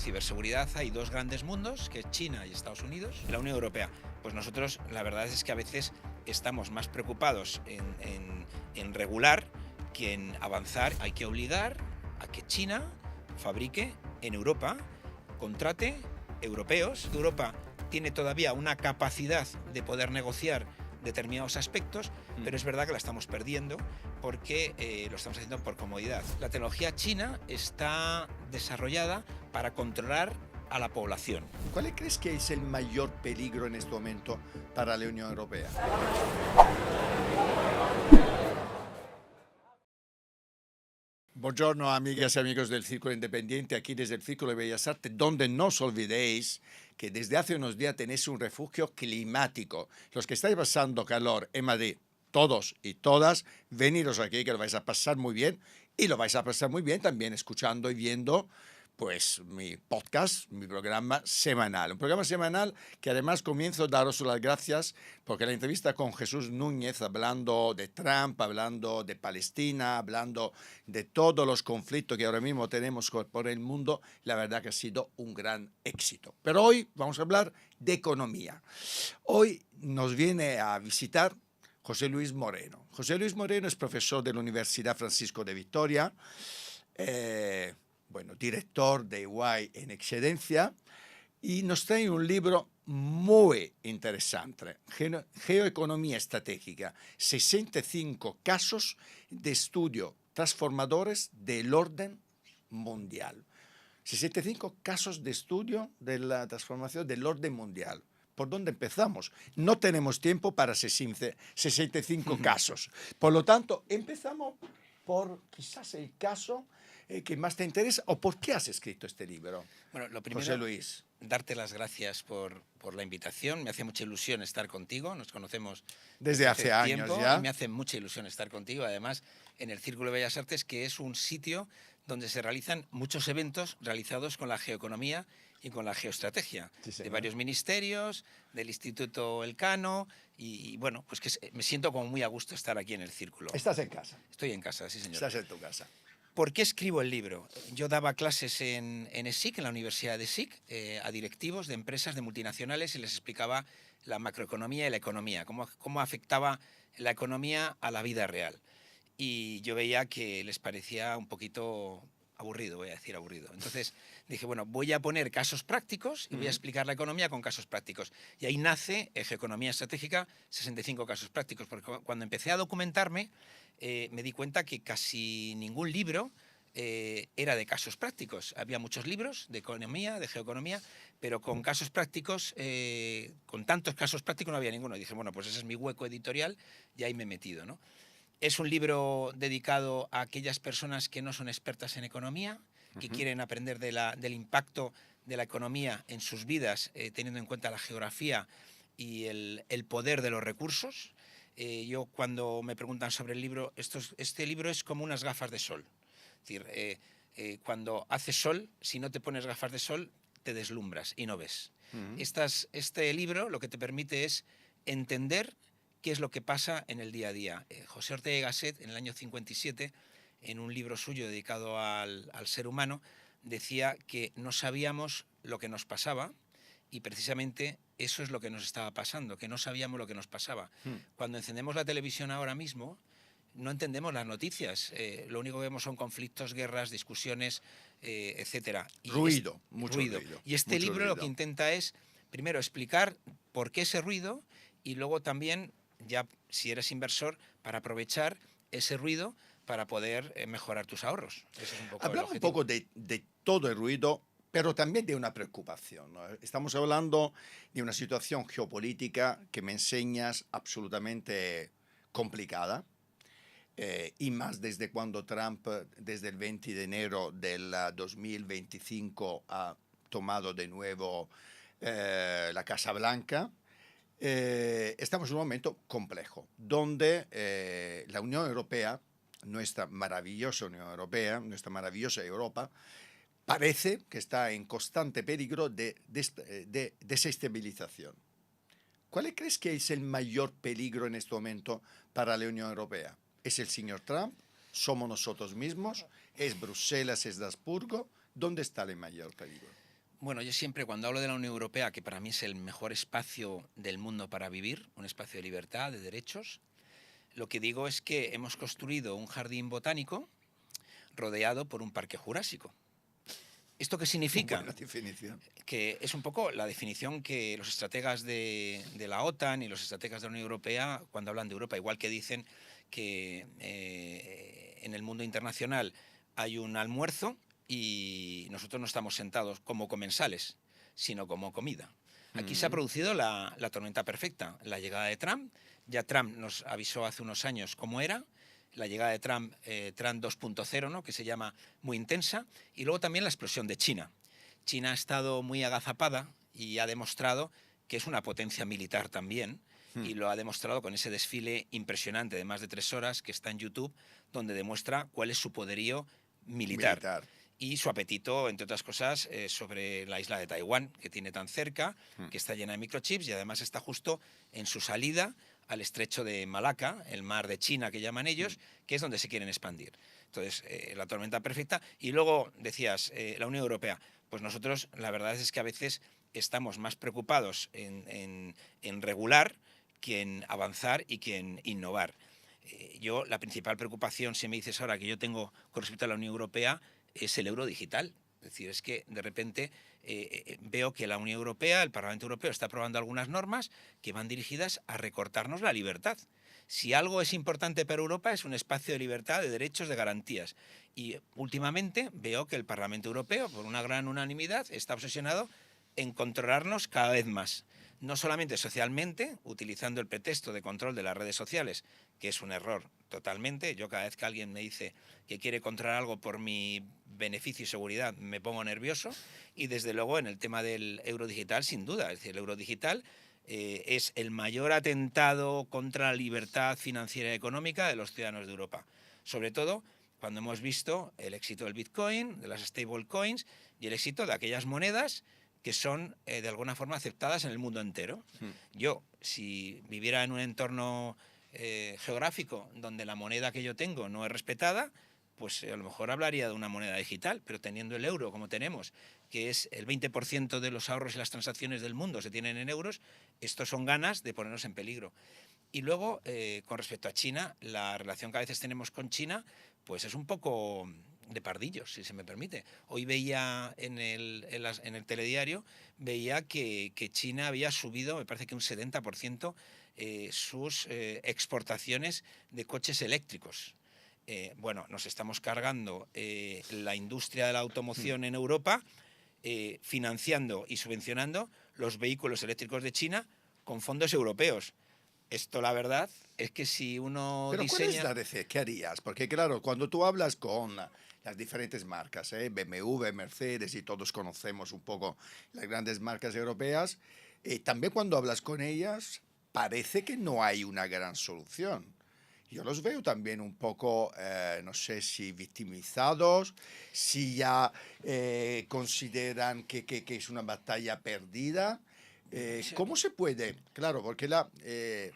ciberseguridad hay dos grandes mundos, que es China y Estados Unidos, y la Unión Europea. Pues nosotros, la verdad es que a veces estamos más preocupados en regular que en avanzar. Hay que obligar a que China fabrique en Europa, contrate europeos. Europa tiene todavía una capacidad de poder negociar determinados aspectos, pero es verdad que la estamos perdiendo porque lo estamos haciendo por comodidad. La tecnología china está desarrollada para controlar a la población. ¿Cuál crees que es el mayor peligro en este momento para la Unión Europea? Buongiorno amigas y amigos del Círculo Independiente, aquí desde el Círculo de Bellas Artes, donde no os olvidéis que desde hace unos días tenéis un refugio climático. Los que estáis pasando calor en Madrid, todos y todas, veniros aquí que lo vais a pasar muy bien, y lo vais a pasar muy bien también escuchando y viendo pues mi podcast, mi programa semanal. Un programa semanal que además comienzo a daros las gracias porque la entrevista con Jesús Núñez, hablando de Trump, hablando de Palestina, hablando de todos los conflictos que ahora mismo tenemos por el mundo, la verdad que ha sido un gran éxito. Pero hoy vamos a hablar de economía. Hoy nos viene a visitar José Luis Moreno. José Luis Moreno es profesor de la Universidad Francisco de Vitoria, director de EY en excedencia, y nos trae un libro muy interesante, Geoeconomía Estratégica, 65 casos de estudio transformadores del orden mundial. 65 casos de estudio de la transformación del orden mundial. ¿Por dónde empezamos? No tenemos tiempo para 65 casos. Por lo tanto, empezamos por quizás el caso que más te interesa, o por qué has escrito este libro. Bueno, lo primero, José Luis, darte las gracias por la invitación. Me hace mucha ilusión estar contigo. Nos conocemos desde hace años tiempo, ya. y me hace mucha ilusión estar contigo. Además, en el Círculo de Bellas Artes, que es un sitio donde se realizan muchos eventos realizados con la geoeconomía y con la geoestrategia, Sí, de varios ministerios, del Instituto Elcano, y bueno, pues que me siento como muy a gusto estar aquí en el Círculo. Estás en casa. Estoy en casa, sí señor. Estás en tu casa. ¿Por qué escribo el libro? Yo daba clases en ESIC, en la Universidad de ESIC, a directivos de empresas de multinacionales, y les explicaba la macroeconomía y la economía, cómo afectaba la economía a la vida real. Y yo veía que les parecía un poquito aburrido, voy a decir aburrido. Entonces dije, bueno, voy a poner casos prácticos y voy a explicar la economía con casos prácticos. Y ahí nace Geoeconomía Estratégica, 65 casos prácticos, porque cuando empecé a documentarme me di cuenta que casi ningún libro era de casos prácticos. Había muchos libros de economía, de geoeconomía, pero con casos prácticos, con tantos casos prácticos no había ninguno. Y dije, bueno, pues ese es mi hueco editorial y ahí me he metido, ¿no? Es un libro dedicado a aquellas personas que no son expertas en economía, que quieren aprender del impacto de la economía en sus vidas, teniendo en cuenta la geografía y el poder de los recursos. Yo cuando me preguntan sobre el libro, este libro es como unas gafas de sol. Es decir, cuando hace sol, si no te pones gafas de sol, te deslumbras y no ves. Este libro lo que te permite es entender qué es lo que pasa en el día a día. José Ortega y Gasset, en el año 57, en un libro suyo dedicado al ser humano, decía que no sabíamos lo que nos pasaba, y precisamente eso es lo que nos estaba pasando, que no sabíamos lo que nos pasaba. Cuando encendemos la televisión ahora mismo, no entendemos las noticias. Lo único que vemos son conflictos, guerras, discusiones, etcétera. Ruido, mucho ruido. Y este libro lo que intenta es, primero, explicar por qué ese ruido, y luego también, ya si eres inversor, para aprovechar ese ruido para poder mejorar tus ahorros. Ese es un poco Hablamos el un poco de todo el ruido, pero también de una preocupación, ¿no? Estamos hablando de una situación geopolítica que me enseñas absolutamente complicada, y más desde cuando Trump, desde el 20 de enero del 2025, ha tomado de nuevo la Casa Blanca. Estamos en un momento complejo, donde la Unión Europea, nuestra maravillosa Unión Europea, nuestra maravillosa Europa, parece que está en constante peligro de desestabilización. ¿Cuál crees que es el mayor peligro en este momento para la Unión Europea? ¿Es el señor Trump? ¿Somos nosotros mismos? ¿Es Bruselas? ¿Es Estrasburgo? ¿Dónde está el mayor peligro? Bueno, yo siempre cuando hablo de la Unión Europea, que para mí es el mejor espacio del mundo para vivir, un espacio de libertad, de derechos, lo que digo es que hemos construido un jardín botánico rodeado por un parque jurásico. ¿Esto qué significa? Buena definición. Que es un poco la definición que los estrategas de la OTAN y los estrategas de la Unión Europea, cuando hablan de Europa, igual que dicen que en el mundo internacional hay un almuerzo y nosotros no estamos sentados como comensales, sino como comida. Aquí se ha producido la tormenta perfecta, la llegada de Trump. Ya Trump nos avisó hace unos años cómo era, la llegada de Trump, Trump 2.0, ¿no?, que se llama muy intensa, y luego también la explosión de China. China ha estado muy agazapada y ha demostrado que es una potencia militar también, y lo ha demostrado con ese desfile impresionante de más de 3 horas que está en YouTube, donde demuestra cuál es su poderío militar. Y su apetito, entre otras cosas, sobre la isla de Taiwán, que tiene tan cerca, que está llena de microchips y además está justo en su salida al estrecho de Malaca, el mar de China que llaman ellos, que es donde se quieren expandir. Entonces, la tormenta perfecta. Y luego decías, la Unión Europea. Pues nosotros, la verdad es que a veces estamos más preocupados en regular que en avanzar y que en innovar. Yo, la principal preocupación, si me dices ahora que yo tengo con respecto a la Unión Europea, es el euro digital. Es decir, es que de repente veo que la Unión Europea, el Parlamento Europeo, está aprobando algunas normas que van dirigidas a recortarnos la libertad. Si algo es importante para Europa es un espacio de libertad, de derechos, de garantías. Y últimamente veo que el Parlamento Europeo, por una gran unanimidad, está obsesionado en controlarnos cada vez más. No solamente socialmente, utilizando el pretexto de control de las redes sociales, que es un error totalmente. Yo cada vez que alguien me dice que quiere controlar algo por mi beneficio y seguridad, me pongo nervioso. Y desde luego en el tema del euro digital, sin duda. Es decir, el euro digital es el mayor atentado contra la libertad financiera y económica de los ciudadanos de Europa. Sobre todo cuando hemos visto el éxito del Bitcoin, de las stablecoins y el éxito de aquellas monedas que son de alguna forma aceptadas en el mundo entero. Yo, si viviera en un entorno geográfico donde la moneda que yo tengo no es respetada, pues a lo mejor hablaría de una moneda digital, pero teniendo el euro como tenemos, que es el 20% de los ahorros y las transacciones del mundo se tienen en euros, estos son ganas de ponernos en peligro. Y luego, con respecto a China, la relación que a veces tenemos con China, pues es un poco de pardillos, si se me permite. Hoy veía en el telediario, veía que China había subido, me parece que un 70%, sus exportaciones de coches eléctricos. Bueno, nos estamos cargando la industria de la automoción en Europa, financiando y subvencionando los vehículos eléctricos de China con fondos europeos. Esto, la verdad, es que si uno Pero ¿cuál es diseña... la receta? ¿Qué harías? Porque claro, cuando tú hablas con las diferentes marcas, BMW, Mercedes y todos conocemos un poco las grandes marcas europeas, también cuando hablas con ellas parece que no hay una gran solución. Yo los veo también un poco, no sé si victimizados, si ya consideran que es una batalla perdida. ¿Cómo se puede? Claro, porque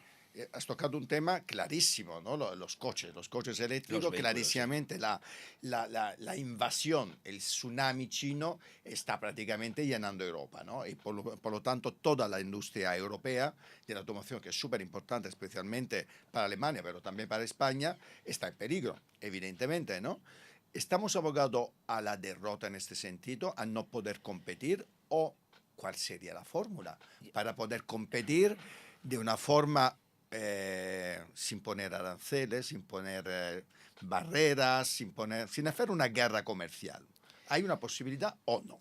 has tocado un tema clarísimo, ¿no? Los coches eléctricos, vehículos, sí. clarísimamente la invasión, el tsunami chino está prácticamente llenando Europa, ¿no? Y por lo tanto toda la industria europea de la automoción, que es súper importante, especialmente para Alemania, pero también para España, está en peligro, evidentemente, ¿no? ¿Estamos abogados a la derrota en este sentido, a no poder competir o cuál sería la fórmula para poder competir de una forma sin poner aranceles, sin poner barreras, sin hacer una guerra comercial? ¿Hay una posibilidad o no?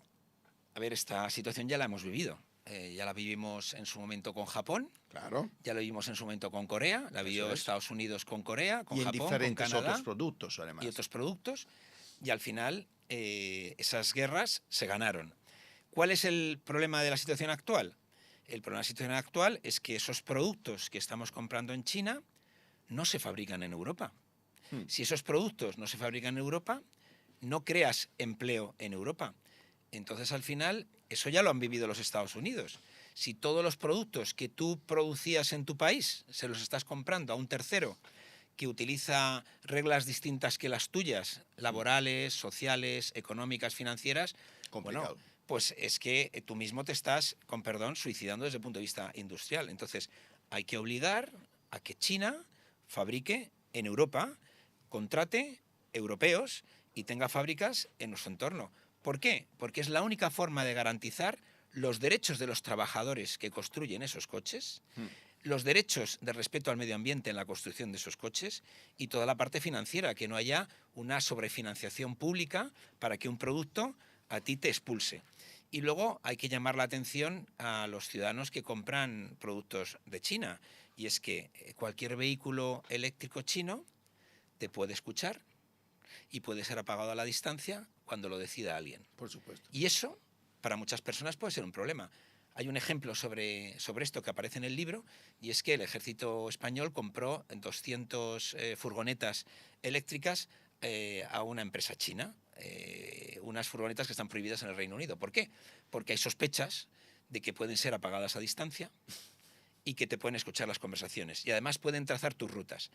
A ver, esta situación ya la hemos vivido. Ya la vivimos en su momento con Japón, Claro. ya la vivimos en su momento con Corea, la vivió Estados Unidos con Corea, con Y en Japón, con diferentes Canadá otros productos, además. y otros productos, y al final esas guerras se ganaron. ¿Cuál es el problema de la situación actual? El problema de la situación actual es que esos productos que estamos comprando en China no se fabrican en Europa. Si esos productos no se fabrican en Europa, no creas empleo en Europa. Entonces, al final, eso ya lo han vivido los Estados Unidos. Si todos los productos que tú producías en tu país se los estás comprando a un tercero que utiliza reglas distintas que las tuyas, laborales, sociales, económicas, financieras, Complicado. bueno, pues es que tú mismo te estás, con perdón, suicidando desde el punto de vista industrial. Entonces, hay que obligar a que China fabrique en Europa, contrate europeos y tenga fábricas en nuestro entorno. ¿Por qué? Porque es la única forma de garantizar los derechos de los trabajadores que construyen esos coches, los derechos de respeto al medio ambiente en la construcción de esos coches y toda la parte financiera, que no haya una sobrefinanciación pública para que un producto a ti te expulse. Y luego hay que llamar la atención a los ciudadanos que compran productos de China. Y es que cualquier vehículo eléctrico chino te puede escuchar y puede ser apagado a la distancia cuando lo decida alguien. Por supuesto. Y eso, para muchas personas, puede ser un problema. Hay un ejemplo sobre esto que aparece en el libro, y es que el ejército español compró 200 furgonetas eléctricas a una empresa china. Unas furgonetas que están prohibidas en el Reino Unido. ¿Por qué? Porque hay sospechas de que pueden ser apagadas a distancia y que te pueden escuchar las conversaciones. Y además pueden trazar tus rutas.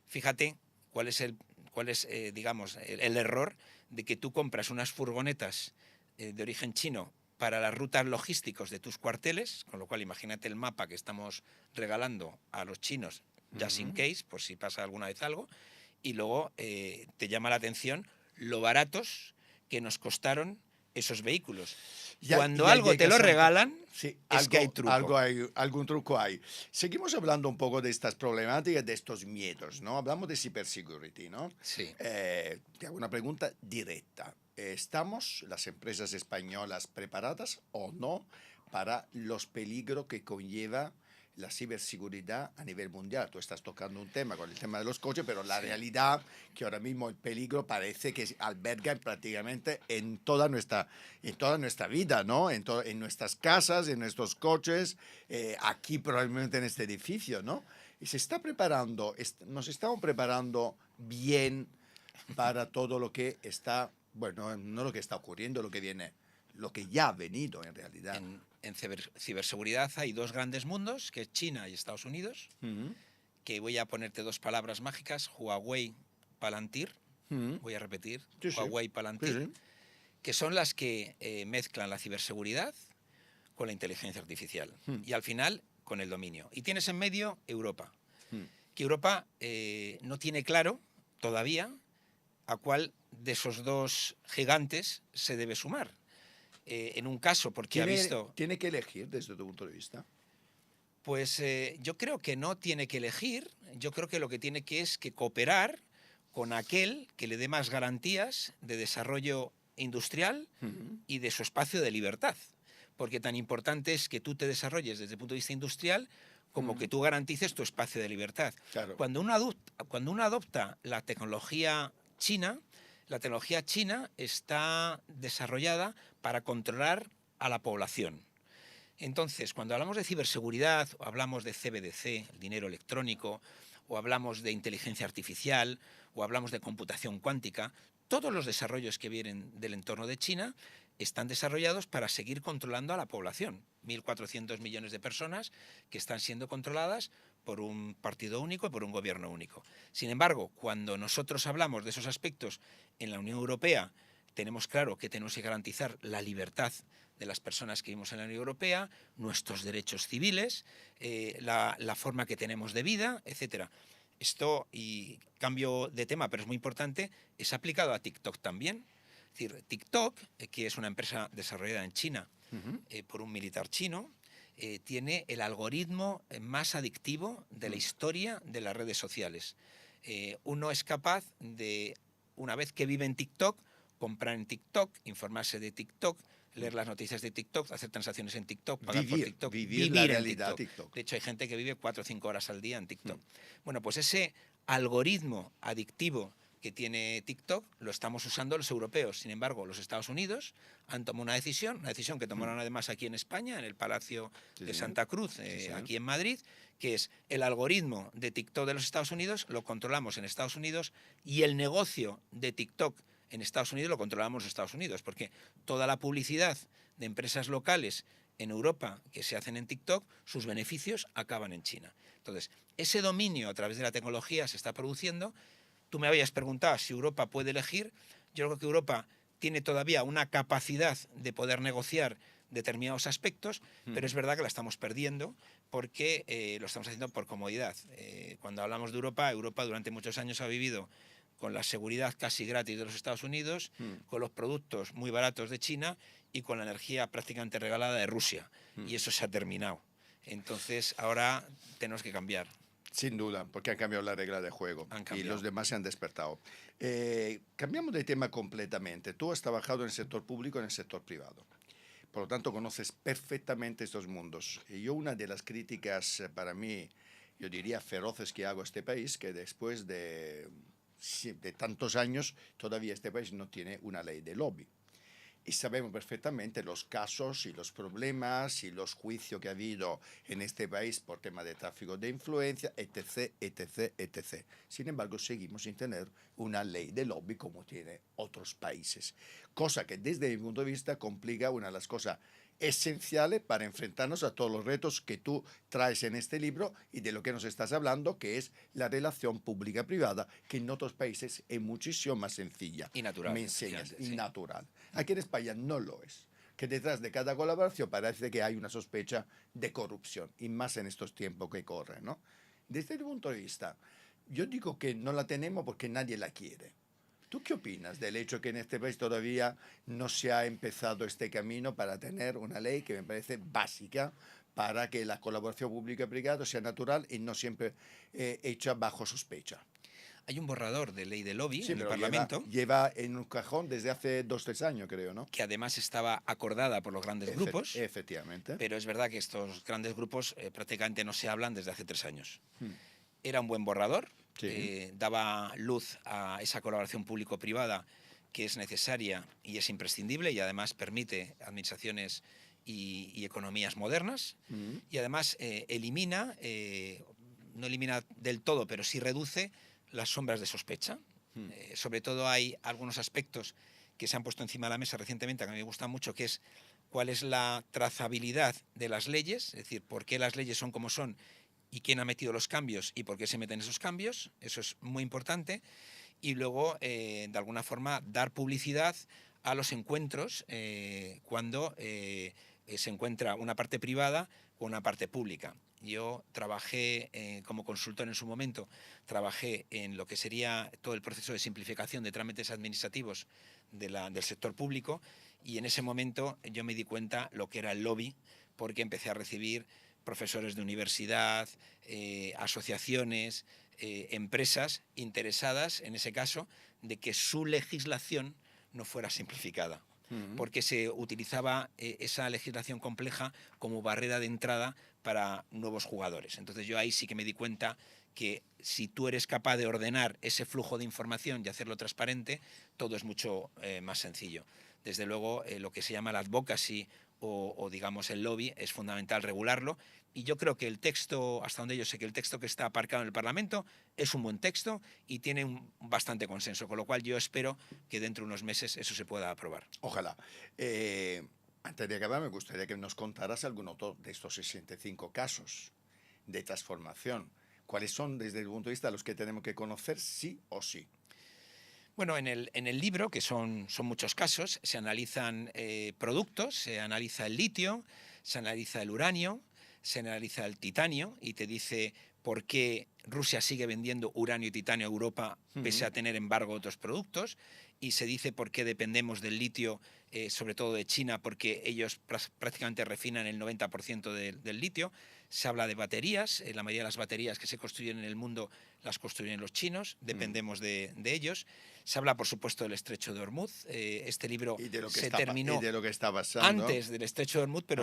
Fíjate cuál es digamos, el error de que tú compras unas furgonetas de origen chino para las rutas logísticas de tus cuarteles, con lo cual imagínate el mapa que estamos regalando a los chinos, just in case, por si pasa alguna vez algo, y luego te llama la atención lo baratos que nos costaron esos vehículos. Cuando algo te lo regalan, sí, es que hay truco. Algún truco hay. Seguimos hablando un poco de estas problemáticas, de estos miedos, ¿no? Hablamos de cybersecurity, ¿no? Sí. Te hago una pregunta directa. ¿Estamos, las empresas españolas, preparadas o no para los peligros que conlleva la ciberseguridad a nivel mundial? Tú estás tocando un tema con el tema de los coches, pero la realidad que ahora mismo el peligro parece que alberga prácticamente en toda nuestra vida, ¿no? En nuestras casas, en nuestros coches, aquí probablemente en este edificio, ¿no? Y se está preparando, nos estamos preparando bien para todo lo que está, bueno, no lo que está ocurriendo, lo que viene, lo que ya ha venido en realidad. En ciberseguridad hay dos grandes mundos, que es China y Estados Unidos, que voy a ponerte dos palabras mágicas, Huawei, Palantir, voy a repetir, Sí, sí. Huawei, Palantir, Sí, sí. que son las que mezclan la ciberseguridad con la inteligencia artificial y al final con el dominio. Y tienes en medio Europa, que Europa no tiene claro todavía a cuál de esos dos gigantes se debe sumar. En un caso, porque ha visto... ¿Tiene que elegir desde tu punto de vista? Pues yo creo que no tiene que elegir, yo creo que lo que tiene que es que cooperar con aquel que le dé más garantías de desarrollo industrial y de su espacio de libertad. Porque tan importante es que tú te desarrolles desde el punto de vista industrial como que tú garantices tu espacio de libertad. Claro. Cuando uno adopta la tecnología china está desarrollada para controlar a la población. Entonces, cuando hablamos de ciberseguridad, o hablamos de CBDC, el dinero electrónico, o hablamos de inteligencia artificial, o hablamos de computación cuántica, todos los desarrollos que vienen del entorno de China están desarrollados para seguir controlando a la población. 1.400 millones de personas que están siendo controladas por un partido único y por un gobierno único. Sin embargo, cuando nosotros hablamos de esos aspectos en la Unión Europea, tenemos claro que tenemos que garantizar la libertad de las personas que vivimos en la Unión Europea, nuestros derechos civiles, la forma que tenemos de vida, etcétera. Esto, y cambio de tema, pero es muy importante, es aplicado a TikTok también. Es decir, TikTok, que es una empresa desarrollada en China por un militar chino, tiene el algoritmo más adictivo de la historia de las redes sociales. Uno es capaz de, una vez que vive en TikTok, comprar en TikTok, informarse de TikTok, leer las noticias de TikTok, hacer transacciones en TikTok, pagar por TikTok, vivir la en realidad TikTok. De hecho, hay gente que vive 4 o 5 horas al día en TikTok. Bueno, pues ese algoritmo adictivo que tiene TikTok lo estamos usando los europeos. Sin embargo, los Estados Unidos han tomado una decisión que tomaron además aquí en España, en el Palacio de Santa Cruz, aquí en Madrid, que es el algoritmo de TikTok de los Estados Unidos, lo controlamos en Estados Unidos, y el negocio de TikTok en Estados Unidos lo controlamos en Estados Unidos, porque toda la publicidad de empresas locales en Europa que se hacen en TikTok, sus beneficios acaban en China. Entonces, ese dominio a través de la tecnología se está produciendo. Tú me habías preguntado si Europa puede elegir. Yo creo que Europa tiene todavía una capacidad de poder negociar determinados aspectos, pero es verdad que la estamos perdiendo porque lo estamos haciendo por comodidad. Cuando hablamos de Europa, Europa durante muchos años ha vivido con la seguridad casi gratis de los Estados Unidos, con los productos muy baratos de China y con la energía prácticamente regalada de Rusia. Y eso se ha terminado. Entonces ahora tenemos que cambiar. Sin duda, porque han cambiado la regla de juego y los demás se han despertado. Cambiamos de tema completamente. Tú has trabajado en el sector público y en el sector privado. Por lo tanto, conoces perfectamente estos mundos. Y yo una de las críticas para mí, yo diría feroces que hago a este país, que después de tantos años todavía este país no tiene una ley de lobby. Y sabemos perfectamente los casos y los problemas y los juicios que ha habido en este país por tema de tráfico de influencia, etc., etc., etc. Sin embargo, seguimos sin tener una ley de lobby como tiene otros países. Cosa que desde mi punto de vista complica una de las cosas esenciales para enfrentarnos a todos los retos que tú traes en este libro y de lo que nos estás hablando, que es la relación pública-privada, que en otros países es muchísimo más sencilla. Y natural. Me enseñas, y sí. natural. Aquí en España no lo es. Que detrás de cada colaboración parece que hay una sospecha de corrupción, y más en estos tiempos que corren, ¿no? Desde el punto de vista, yo digo que no la tenemos porque nadie la quiere. ¿Tú qué opinas del hecho que en este país todavía no se ha empezado este camino para tener una ley que me parece básica para que la colaboración pública-privada sea natural y no siempre hecha bajo sospecha? Hay un borrador de ley de lobby Sí, en el pero Parlamento lleva en un cajón desde hace 2 o 3 años, creo, ¿no? que además estaba acordada por los grandes grupos, Efectivamente. pero es verdad que estos grandes grupos prácticamente no se hablan desde hace 3 años. Era un buen borrador, Sí. daba luz a esa colaboración público-privada que es necesaria y es imprescindible y además permite administraciones y economías modernas y además elimina, no elimina del todo, pero sí reduce las sombras de sospecha. Sobre todo hay algunos aspectos que se han puesto encima de la mesa recientemente que a mí me gustan mucho, que es cuál es la trazabilidad de las leyes, es decir, por qué las leyes son como son y quién ha metido los cambios y por qué se meten esos cambios, eso es muy importante. Y luego, de alguna forma, dar publicidad a los encuentros cuando se encuentra una parte privada o una parte pública. Yo trabajé como consultor en su momento, trabajé en lo que sería todo el proceso de simplificación de trámites administrativos del sector público y en ese momento yo me di cuenta lo que era el lobby porque empecé a recibir profesores de universidad, asociaciones, empresas interesadas, en ese caso, de que su legislación no fuera simplificada, porque se utilizaba esa legislación compleja como barrera de entrada para nuevos jugadores. Entonces yo ahí sí que me di cuenta que si tú eres capaz de ordenar ese flujo de información y hacerlo transparente, todo es mucho más sencillo. Desde luego, lo que se llama la advocacy o digamos el lobby es fundamental regularlo y yo creo que el texto, hasta donde yo sé que el texto que está aparcado en el Parlamento es un buen texto y tiene bastante consenso, con lo cual yo espero que dentro de unos meses eso se pueda aprobar. Ojalá. Antes de acabar, me gustaría que nos contaras algún otro de estos 65 casos de transformación. ¿Cuáles son, desde el punto de vista, los que tenemos que conocer sí o sí? Bueno, en el libro, que son muchos casos, se analizan productos, se analiza el litio, se analiza el uranio, se analiza el titanio y te dice por qué Rusia sigue vendiendo uranio y titanio a Europa pese a tener embargo de otros productos y se dice por qué dependemos del litio, sobre todo de China, porque ellos prácticamente refinan el 90% del litio. Se habla de baterías, la mayoría de las baterías que se construyen en el mundo las construyen los chinos, dependemos de ellos. Se habla, por supuesto, del Estrecho de Hormuz. Este libro se terminó antes del Estrecho de Hormuz, pero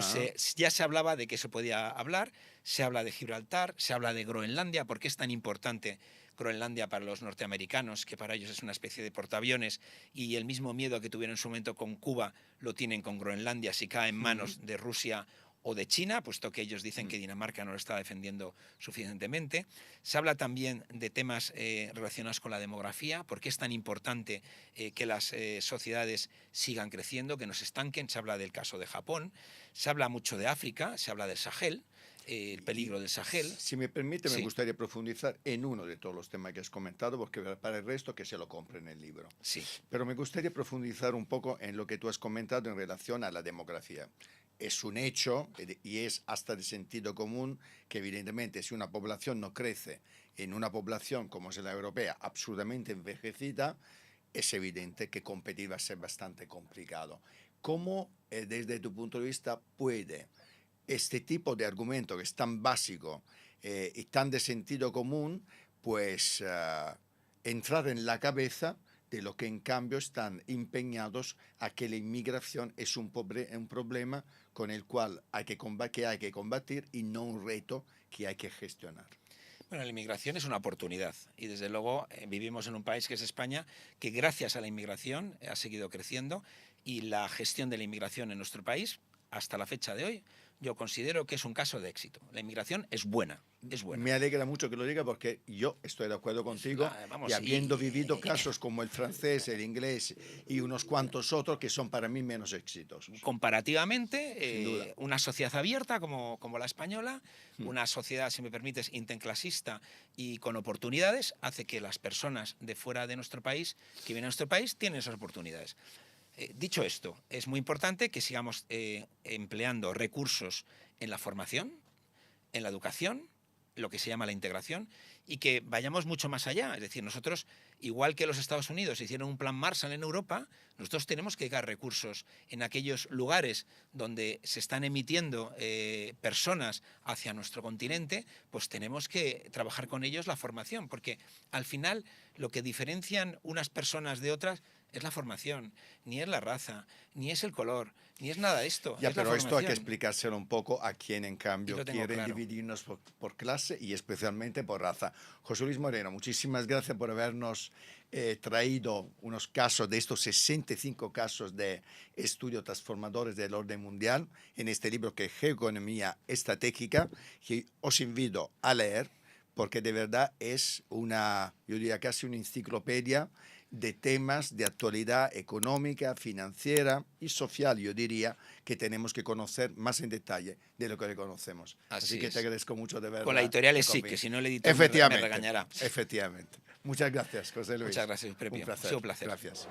ya se hablaba de que se podía hablar. Se habla de Gibraltar, se habla de Groenlandia. ¿Por qué es tan importante Groenlandia para los norteamericanos, que para ellos es una especie de portaaviones, y el mismo miedo que tuvieron en su momento con Cuba lo tienen con Groenlandia si cae en manos de Rusia o de China, puesto que ellos dicen que Dinamarca no lo está defendiendo suficientemente. Se habla también de temas relacionados con la demografía, por qué es tan importante que las sociedades sigan creciendo, que no se estanquen. Se habla del caso de Japón, se habla mucho de África, se habla del Sahel, el peligro del Sahel. Si me permite, me Sí. gustaría profundizar en uno de todos los temas que has comentado, porque para el resto que se lo compren en el libro. Sí. Pero me gustaría profundizar un poco en lo que tú has comentado en relación a la demografía. Es un hecho y es hasta de sentido común que evidentemente si una población no crece en una población como es la europea, absolutamente envejecida, es evidente que competir va a ser bastante complicado. ¿Cómo desde tu punto de vista puede este tipo de argumento que es tan básico y tan de sentido común, pues entrar en la cabeza de lo que en cambio están empeñados a que la inmigración es un problema con el cual hay que combatir y no un reto que hay que gestionar? Bueno, la inmigración es una oportunidad y desde luego vivimos en un país que es España, que gracias a la inmigración ha seguido creciendo y la gestión de la inmigración en nuestro país, hasta la fecha de hoy, yo considero que es un caso de éxito. La inmigración es buena, es buena. Me alegra mucho que lo diga porque yo estoy de acuerdo contigo vamos, y habiendo vivido casos como el francés, el inglés y unos cuantos otros que son para mí menos exitosos. Comparativamente, Sin duda. una sociedad abierta como la española, una sociedad, si me permites, interclasista y con oportunidades, hace que las personas de fuera de nuestro país, que vienen a nuestro país, tienen esas oportunidades. Dicho esto, es muy importante que sigamos empleando recursos en la formación, en la educación, lo que se llama la integración, y que vayamos mucho más allá. Es decir, nosotros, igual que los Estados Unidos hicieron un plan Marshall en Europa, nosotros tenemos que dar recursos en aquellos lugares donde se están emitiendo personas hacia nuestro continente, pues tenemos que trabajar con ellos la formación, porque al final lo que diferencian unas personas de otras es la formación, ni es la raza, ni es el color, ni es nada de esto. Ya, es la pero esto hay que formación. explicárselo un poco a quien en cambio lo tengo quiere claro. dividirnos por clase y especialmente por raza. José Luis Moreno, muchísimas gracias por habernos traído unos casos de estos 65 casos de estudios transformadores del orden mundial en este libro que es Geoeconomía Estratégica, que os invito a leer porque de verdad es una, yo diría casi una enciclopedia de temas de actualidad económica, financiera y social, yo diría, que tenemos que conocer más en detalle de lo que conocemos. Así que te agradezco mucho de verdad. Con la editorial sí, que si no el editor me regañará. Efectivamente. Muchas gracias, José Luis. Muchas gracias, Prepio. Un placer. Ha sido un placer. Gracias.